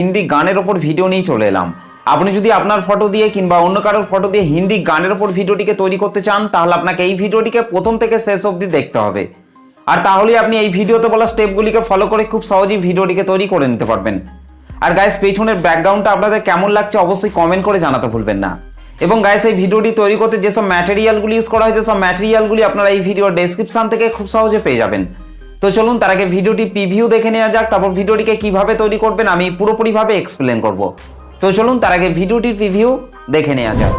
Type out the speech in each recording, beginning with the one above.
হিন্দি গানের ওপর ভিডিও নিয়ে চলে এলাম। আপনি যদি আপনার ফটো দিয়ে কিংবা অন্য কারোর ফটো দিয়ে হিন্দি গানের ওপর ভিডিওটিকে তৈরি করতে চান, তাহলে আপনাকে এই ভিডিওটিকে প্রথম থেকে শেষ অবধি দেখতে হবে। আর তাহলেই আপনি এই ভিডিওতে বলা স্টেপগুলিকে ফলো করে খুব সহজেই ভিডিওটিকে তৈরি করে নিতে পারবেন। আর গাইস, পেছনের ব্যাকগ্রাউন্ডটা আপনাদের কেমন লাগছে অবশ্যই কমেন্ট করে জানাতে ভুলবেন না। এবং গাইস, এই ভিডিওটি তৈরি করতে যেসব ম্যাটেরিয়ালগুলি ইউজ করা হয়েছে, সব ম্যাটেরিয়ালগুলি আপনারা এই ভিডিওর ডেসক্রিপশন থেকে খুব সহজে পেয়ে যাবেন। তো চলুন তার আগে ভিডিওটি প্রিভিউ দেখে নেওয়া যাক, তারপর ভিডিওটিকে কিভাবে তৈরি করবেন আমি পুরোপুরিভাবে এক্সপ্লেন করব। তো চলুন তার আগে ভিডিওটির প্রিভিউ দেখে নেওয়া যাক।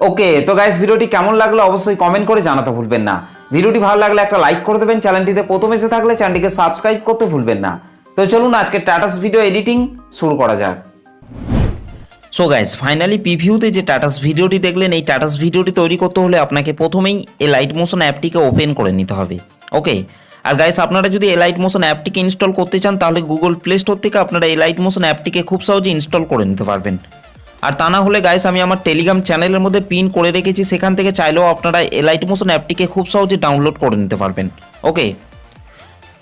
ওকে, তো গাইস, ভিডিওটি কেমন লাগলো অবশ্যই কমেন্ট করে জানাতে ভুলবেন না। ভিডিওটি ভালো লাগলে একটা লাইক করে দেবেন, চ্যানেলটিতে প্রথম এসে থাকলে চ্যানেলটিকে সাবস্ক্রাইব করতে ভুলবেন না। তো চলুন আজকে টাটাস ভিডিও এডিটিং শুরু করা যাক। সো গাইস, ফাইনালি প্রিভিউতে যে টাটাস ভিডিওটি দেখলেন, এই টাটাস ভিডিওটি তৈরি করতে হলে আপনাকে প্রথমেই এই লাইট মোশন অ্যাপটিকে ওপেন করে নিতে হবে। ওকে, আর গাইস, আপনারা যদি এই লাইট মোশন অ্যাপটিকে ইনস্টল করতে চান, তাহলে গুগল প্লে স্টোর থেকে আপনারা এই লাইট মোশন অ্যাপটিকে খুব সহজে ইনস্টল করে নিতে পারবেন। আর তা না হলে গাইস, আমি আমার টেলিগ্রাম চ্যানেলের মধ্যে পিন করে রেখেছি, সেখান থেকে চাইলেও আপনারা এই লাইট মোশন অ্যাপটিকে খুব সহজে ডাউনলোড করে নিতে পারবেন। ওকে,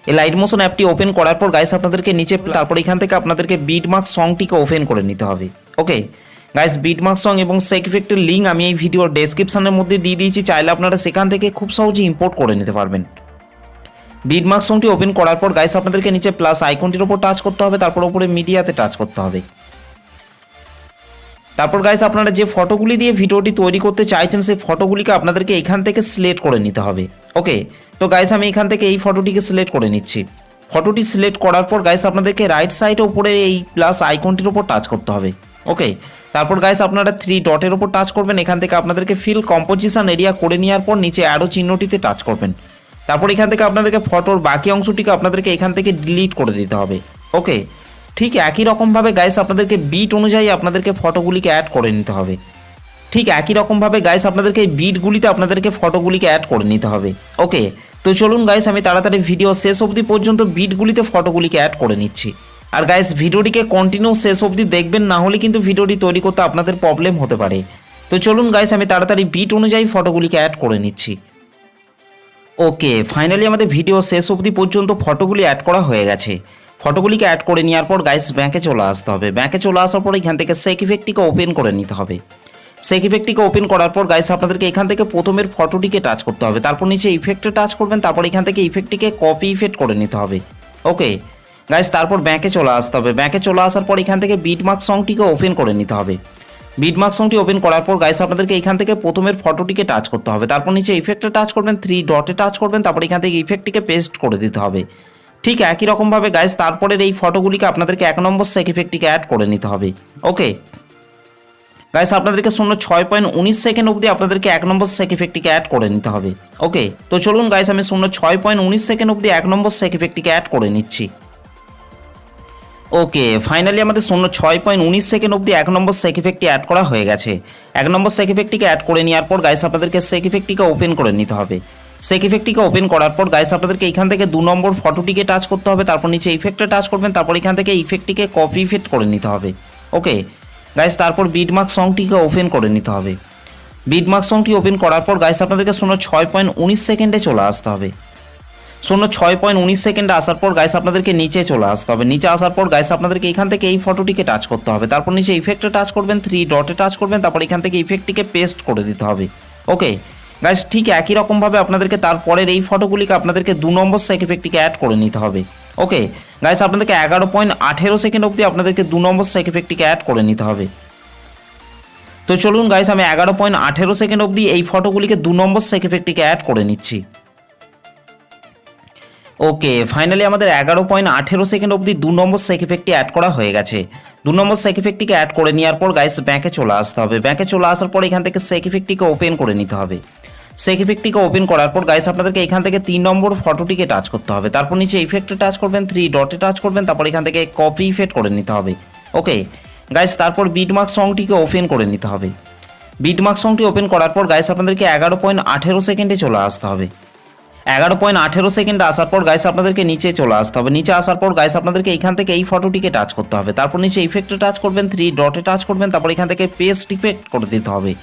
এই লাইট মোশন অ্যাপটি ওপেন করার পর গাইস আপনাদেরকে নিচে, তারপর এখান থেকে আপনাদেরকে বিটমার্ক সংটিকে ওপেন করে নিতে হবে। ওকে গাইস, বিটমার্ক সং এবং সেক ইফেক্টের লিঙ্ক আমি এই ভিডিওর ডেসক্রিপশনের মধ্যে দিয়ে দিয়েছি, চাইলে আপনারা সেখান থেকে খুব সহজে ইম্পোর্ট করে নিতে পারবেন। বিটমার্ক সংটি ওপেন করার পর গাইস আপনাদেরকে নিচে প্লাস আইকনটির উপর টাচ করতে হবে, তারপর উপরে মিডিয়াতে টাচ করতে হবে। তারপর গাইস, আপনারা যে ফটোগুলি দিয়ে ভিডিওটি তৈরি করতে চাইছেন, সেই ফটোগুলিকে আপনাদেরকে এখান থেকে সিলেক্ট করে নিতে হবে। ওকে, তো গাইস, আমি এখান থেকে এই ফটোটিকে সিলেক্ট করে নিচ্ছি। ফটোটি সিলেক্ট করার পর গাইস আপনাদেরকে রাইট সাইডে উপরে এই প্লাস আইকনটির উপর টাচ করতে হবে। ওকে, তারপর গাইস আপনারা 3 ডটের উপর টাচ করবেন, এখান থেকে আপনাদেরকে ফিল কম্পোজিশন এরিয়া করে নেওয়ার পর নিচে অ্যারো চিহ্নটিতে টাচ করবেন। তারপর এখান থেকে আপনাদেরকে ফটোর বাকি অংশটিকে আপনাদেরকে এখান থেকে ডিলিট করে দিতে হবে। ওকে, ঠিক একই রকমভাবে গাইস আপনাদেরকে বিট অনুযায়ী আপনাদেরকে ফটোগুলিকে অ্যাড করে নিতে হবে। ঠিক একই রকমভাবে গাইস আপনাদেরকে এই বিটগুলিতে আপনাদেরকে ফটোগুলিকে অ্যাড করে নিতে হবে। ওকে, তো চলুন গাইস, আমি তাড়াতাড়ি ভিডিও শেষ অবধি পর্যন্ত বিটগুলিতে ফটোগুলিকে অ্যাড করে নিচ্ছি। আর গাইস, ভিডিওটিকে কন্টিনিউ শেষ অবধি দেখবেন, না হলে কিন্তু ভিডিওটি তৈরি করতে আপনাদের প্রবলেম হতে পারে। তো চলুন গাইস, আমি তাড়াতাড়ি বিট অনুযায়ী ফটোগুলিকে অ্যাড করে নিচ্ছি। ওকে, ফাইনালি আমাদের ভিডিও শেষ অবধি পর্যন্ত ফটোগুলি অ্যাড করা হয়ে গেছে। ফটোগুলিকে অ্যাড করে নেওয়ার পর গাইস ব্যাকে চলে আসতে হবে। ব্যাকে চলে আসার পর এখান থেকে সেক ইফেক্টটিকে ওপেন করে নিতে হবে। সেক ইফেক্টটিকে ওপেন করার পর গাইস আপনাদেরকে এখান থেকে প্রথমের ফটোটিকে টাচ করতে হবে, তারপর নিচে ইফেক্টে টাচ করবেন, তারপর এখান থেকে ইফেক্টটিকে কপি ইফেক্ট করে নিতে হবে। ওকে গাইস, তারপর ব্যাকে চলে আসতে হবে। ব্যাকে চলে আসার পর এখান থেকে বিটমার্ক সংটিকে ওপেন করে নিতে হবে। বিটমার্ক সংটি ওপেন করার পর গাইস আপনাদেরকে এখান থেকে প্রথমের ফটোটিকে টাচ করতে হবে, তারপর নিচে ইফেক্টে টাচ করবেন, 3 ডটে টাচ করবেন, তারপর এখান থেকে ইফেক্টটিকে পেস্ট করে দিতে হবে। ঠিক একই রকমভাবে গাইস তারপরের এই ফটোগুলিকে আপনাদেরকে 1 নম্বর সেক ইফেক্টটিকে অ্যাড করে নিতে হবে। ওকে গাইস, আপনাদেরকে 0.19 সেকেন্ড অবধি আপনাদেরকে 1 নম্বর সেক ইফেক্টটিকে অ্যাড করে নিতে হবে। ওকে, তো চলুন গাইস, আমি 0.19 সেকেন্ড অবধি 1 নম্বর সেক ইফেক্টটিকে অ্যাড করে নিচ্ছি। ওকে, ফাইনালি আমাদের 0.19 সেকেন্ড অবধি 1 নম্বর সেক ইফেক্টটি অ্যাড করা হয়ে গেছে। 1 নম্বর সেক ইফেক্টটিকে অ্যাড করে নেওয়ার পর গাইস আপনাদেরকে সেক ইফেক্টটিকে ওপেন করে নিতে হবে। সেক ইফেক্টটিকে ওপেন করার পর গাইস আপনাদেরকে এখান থেকে 2 নম্বর ফটোটিকে টাচ করতে হবে, তারপর নিচে ইফেক্টে টাচ করবেন, তারপর এখান থেকে ইফেক্টটিকে কপি ইফেক্ট করে নিতে হবে। ওকে গাইস, তারপর বিটমার্ক সংটিকে ওপেন করে নিতে হবে। বিটমার্ক সংটি ওপেন করার পর গাইস আপনাদেরকে 0.19 সেকেন্ডে চলে আসতে হবে। 0.19 সেকেন্ডে আসার পর গাইস আপনাদেরকে নিচে চলে আসতে হবে। নিচে আসার পর গাইস আপনাদেরকে এখান থেকে এই ফটোটিকে টাচ করতে হবে, তারপর নিচে ইফেক্টে টাচ করবেন, 3 ডটে টাচ করবেন, তারপর এখান থেকে ইফেক্টটিকে পেস্ট করে দিতে হবে। ওকে গাইস, ঠিক একই রকমভাবে আপনাদেরকে তারপরের এই ফটোগুলিকে আপনাদেরকে 2 নম্বর সেক ইফেক্টটিকে অ্যাড করে নিতে হবে। ওকে গাইস, আপনাদেরকে 11.18 সেকেন্ড অবধি আপনাদেরকে 2 নম্বর সেক ইফেক্টটিকে অ্যাড করে নিতে হবে। তো চলুন গাইস, আমি 11.18 সেকেন্ড অবধি এই ফটোগুলিকে 2 নম্বর সেক ইফেক্টটিকে অ্যাড করে নিচ্ছি। ওকে, ফাইনালি আমাদের 11.18 সেকেন্ড অবধি 2 নম্বর সেক ইফেক্টটি অ্যাড করা হয়ে গেছে। 2 নম্বর সেক ইফেক্টটিকে অ্যাড করে নেওয়ার পর গাইস ব্যাকে চলে আসতে হবে। ব্যাকে চলে আসার পর এখান থেকে সেক ইফেক্টটিকে ওপেন করে নিতে হবে। সেক ইফেক্টটিকে ওপেন করার পর গাইস আপনাদেরকে এখান থেকে 3 নম্বর ফটোটিকে টাচ করতে হবে, তারপর নিচে ইফেক্টে টাচ করবেন, 3 ডটে টাচ করবেন, তারপর এখান থেকে কপি ইফেক্ট করে নিতে হবে। ওকে গাইস, তারপর বিটমার্ক সংটিকে ওপেন করে নিতে হবে। বিটমার্ক সংটি ওপেন করার পর গাইস আপনাদেরকে 11.18 সেকেন্ডে চলে আসতে হবে। 11.18 সেকেন্ডে আসার পর গাইস আপনাদেরকে নিচে চলে আসতে হবে। নিচে আসার পর গাইস আপনাদেরকে এইখান থেকে এই ফটোটিকে টাচ করতে হবে, তারপর নিচে ইফেক্টে টাচ করবেন, 3 ডটে টাচ করবেন, তারপর এখান থেকে পেস্ট ইফেক্ট করে দিতে হবে।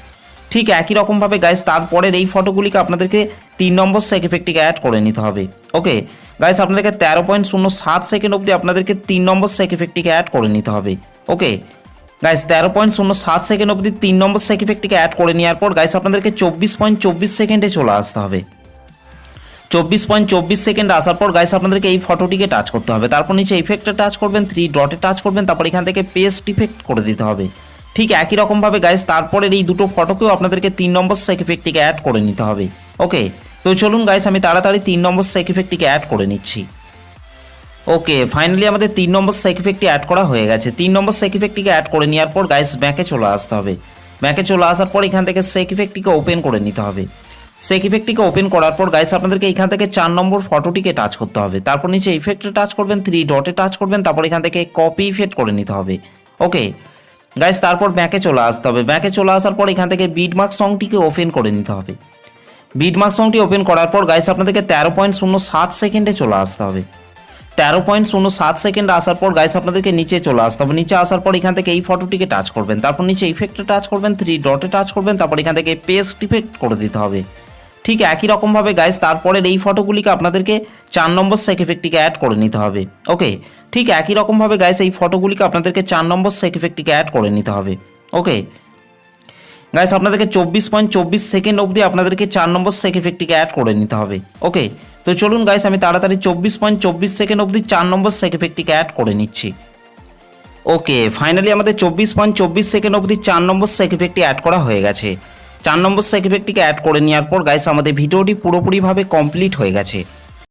ঠিক একই রকমভাবে গাইস তারপরের এই ফটোগুলিকে আপনাদেরকে 3 নম্বর সেক ইফেক্টটিকে অ্যাড করে নিতে হবে। ওকে গাইস, আপনাদেরকে 13.07 সেকেন্ড অবধি আপনাদেরকে 3 নম্বর সেক ইফেক্টটিকে অ্যাড করে নিতে হবে। ওকে গাইস, 13.07 সেকেন্ড অবধি 3 নম্বর সেক ইফেক্টটিকে অ্যাড করে নেওয়ার পর গাইস আপনাদেরকে 24.24 সেকেন্ডে চলে আসতে হবে। 24.24 সেকেন্ড আসার পর গাইস আপনাদেরকে এই ফটোটিকে টাচ করতে হবে, তারপর নিচে ইফেক্টে টাচ করবেন, 3 ডটে টাচ করবেন, তারপর এখান থেকে পেস্ট ইফেক্ট করে দিতে হবে। ঠিক একই রকমভাবে গাইস তারপরের এই দুটো ফটোকেও আপনাদেরকে 3 নম্বর সেক ইফেক্টটিকে অ্যাড করে নিতে হবে। ওকে তো চলুন গাইস, আমি তাড়াতাড়ি 3 নম্বর সেক ইফেক্টটিকে অ্যাড করে নিচ্ছি। ওকে ফাইনালি আমাদের 3 নম্বর সেক ইফেক্টটি অ্যাড করা হয়ে গেছে। 3 নম্বর সেক ইফেক্টটিকে অ্যাড করে নেওয়ার পর গাইস ব্যাকে চলে আসতে হবে। ব্যাকে চলে আসার পর এখান থেকে সেক ইফেক্টটিকে ওপেন করে নিতে হবে। সেক ইফেক্টটিকে ওপেন করার পর গাইস আপনাদেরকে এখান থেকে 4 নম্বর ফটোটিকে টাচ করতে হবে, তারপর নিচে ইফেক্টে টাচ করবেন, 3 ডটে টাচ করবেন, তারপর এখান থেকে কপি ইফেক্ট করে নিতে হবে। ওকে গাইস, তারপর ব্যাকে চলে আসতে হবে। ব্যাকে চলে আসার পর এখান থেকে বিটমার্ক সংটিকে ওপেন করে নিতে হবে। বিটমার্ক সংটি ওপেন করার পর গাইস আপনাদেরকে 13.07 সেকেন্ডে চলে আসতে হবে। 13.07 সেকেন্ড আসার পর গাইস আপনাদেরকে নিচে চলে আসতে হবে। নিচে আসার পর এখান থেকে এই ফটোটিকে টাচ করবেন, তারপর নিচে ইফেক্টে টাচ করবেন, 3 ডটে টাচ করবেন, তারপর এখান থেকে পেস্ট ইফেক্ট করে দিতে হবে। ঠিক একই রকমভাবে গাইস তারপরের এই ফটোগুলিকে আপনাদেরকে 4 নম্বর সেক ইফেক্টটিকে অ্যাড করে নিতে হবে। ওকে ঠিক একই রকমভাবে গাইস এই ফটোগুলিকে আপনাদেরকে 4 নম্বর সেক ইফেক্টটিকে অ্যাড করে নিতে হবে। ওকে গাইস, আপনাদেরকে 24.24 সেকেন্ড অবধি আপনাদেরকে 4 নম্বর সেক ইফেক্টটিকে অ্যাড করে নিতে হবে। ওকে তো চলুন গাইস, আমি তাড়াতাড়ি 24.24 সেকেন্ড অবধি 4 নম্বর সেক ইফেক্টটিকে অ্যাড করে নিচ্ছি। ওকে ফাইনালি আমাদের 24.24 সেকেন্ড অবধি 4 নম্বর সেক ইফেক্টটি অ্যাড করা হয়ে গেছে। 4 নম্বর সেক ইফেক্টটিকে অ্যাড করে নেওয়ার পর গাইস আমাদের ভিডিওটি পুরোপুরিভাবে কমপ্লিট হয়ে গেছে।